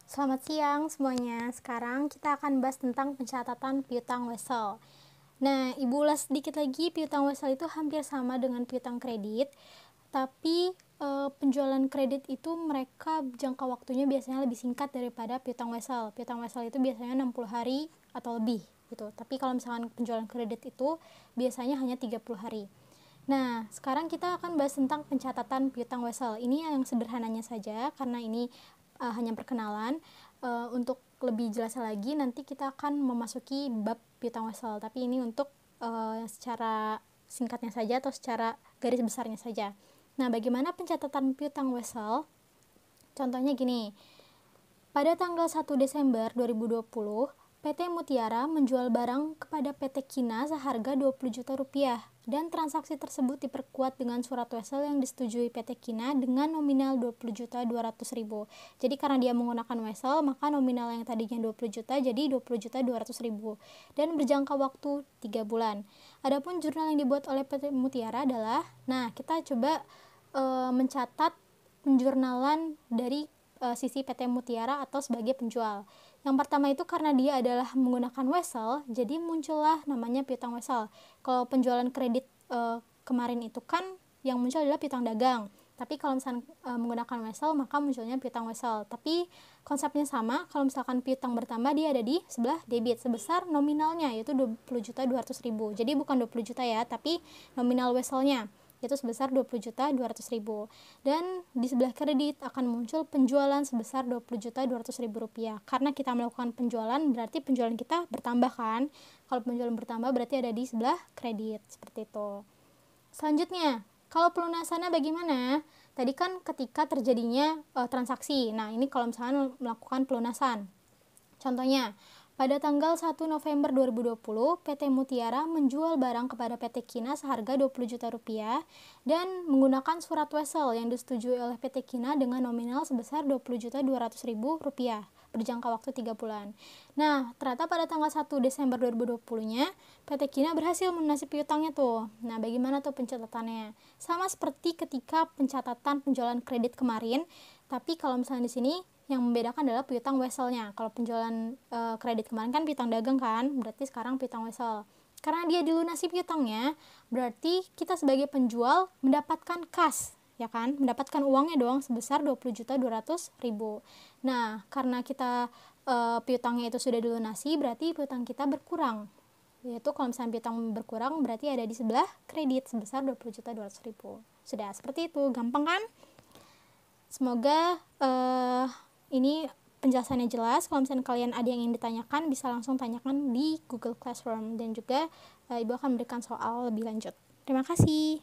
Selamat siang semuanya. Sekarang kita akan bahas tentang pencatatan piutang wesel. Nah, Ibu ulas sedikit lagi, piutang wesel itu hampir sama dengan piutang kredit, tapi penjualan kredit itu mereka jangka waktunya biasanya lebih singkat daripada piutang wesel. Piutang wesel itu biasanya 60 hari atau lebih gitu. Tapi kalau misalkan penjualan kredit itu biasanya hanya 30 hari. Nah, sekarang kita akan bahas tentang pencatatan piutang wesel. Ini yang sederhananya saja karena ini hanya perkenalan. Untuk lebih jelas lagi nanti kita akan memasuki bab piutang wesel. Tapi ini untuk secara singkatnya saja atau secara garis besarnya saja. Nah, bagaimana pencatatan piutang wesel? Contohnya gini. Pada tanggal 1 Desember 2020, PT Mutiara menjual barang kepada PT Kina seharga 20 juta rupiah dan transaksi tersebut diperkuat dengan surat wesel yang disetujui PT Kina dengan nominal 20 juta 200 ribu. Jadi karena dia menggunakan wesel, maka nominal yang tadinya 20 juta jadi 20 juta 200 ribu dan berjangka waktu 3 bulan. Adapun jurnal yang dibuat oleh PT Mutiara adalah, nah kita coba mencatat penjurnalan dari sisi PT Mutiara atau sebagai penjual. Yang pertama itu karena dia adalah menggunakan wesel, jadi muncullah namanya piutang wesel. Kalau penjualan kredit kemarin itu kan yang muncul adalah piutang dagang. Tapi kalau misalkan menggunakan wesel, maka munculnya piutang wesel. Tapi konsepnya sama, kalau misalkan piutang bertambah dia ada di sebelah debit sebesar nominalnya yaitu 20 juta 200 ribu. Jadi bukan 20 juta ya, tapi nominal weselnya yaitu sebesar 20 juta 200 ribu. Dan di sebelah kredit akan muncul penjualan sebesar 20 juta 200 ribu rupiah. Karena kita melakukan penjualan berarti penjualan kita bertambah kan. Kalau penjualan bertambah berarti ada di sebelah kredit, seperti itu. Selanjutnya, kalau pelunasannya bagaimana? Tadi kan ketika terjadinya transaksi. Nah, ini kalau misalnya melakukan pelunasan. Contohnya, pada tanggal 1 November 2020, PT Mutiara menjual barang kepada PT Kina seharga 20 juta rupiah dan menggunakan surat wesel yang disetujui oleh PT Kina dengan nominal sebesar 20 juta 200 ribu rupiah berjangka waktu 3 bulan. Nah, ternyata pada tanggal 1 Desember 2020-nya, PT Kina berhasil melunasi piutangnya tuh. Nah, bagaimana tuh pencatatannya? Sama seperti ketika pencatatan penjualan kredit kemarin, tapi kalau misalnya di sini yang membedakan adalah piutang weselnya. Kalau penjualan kredit kemarin kan piutang dagang kan, berarti sekarang piutang wesel. Karena dia dilunasi piutangnya, berarti kita sebagai penjual mendapatkan kas, ya kan? Mendapatkan uangnya doang sebesar 20 juta 200 ribu. Nah, karena kita piutangnya itu sudah dilunasi, berarti piutang kita berkurang. Yaitu kalau misalnya piutang berkurang, berarti ada di sebelah kredit sebesar 20 juta 200 ribu. Sudah, seperti itu. Gampang kan? Semoga ini penjelasannya jelas. Kalau misalnya kalian ada yang ingin ditanyakan, bisa langsung tanyakan di Google Classroom. Dan juga Ibu akan memberikan soal lebih lanjut. Terima kasih.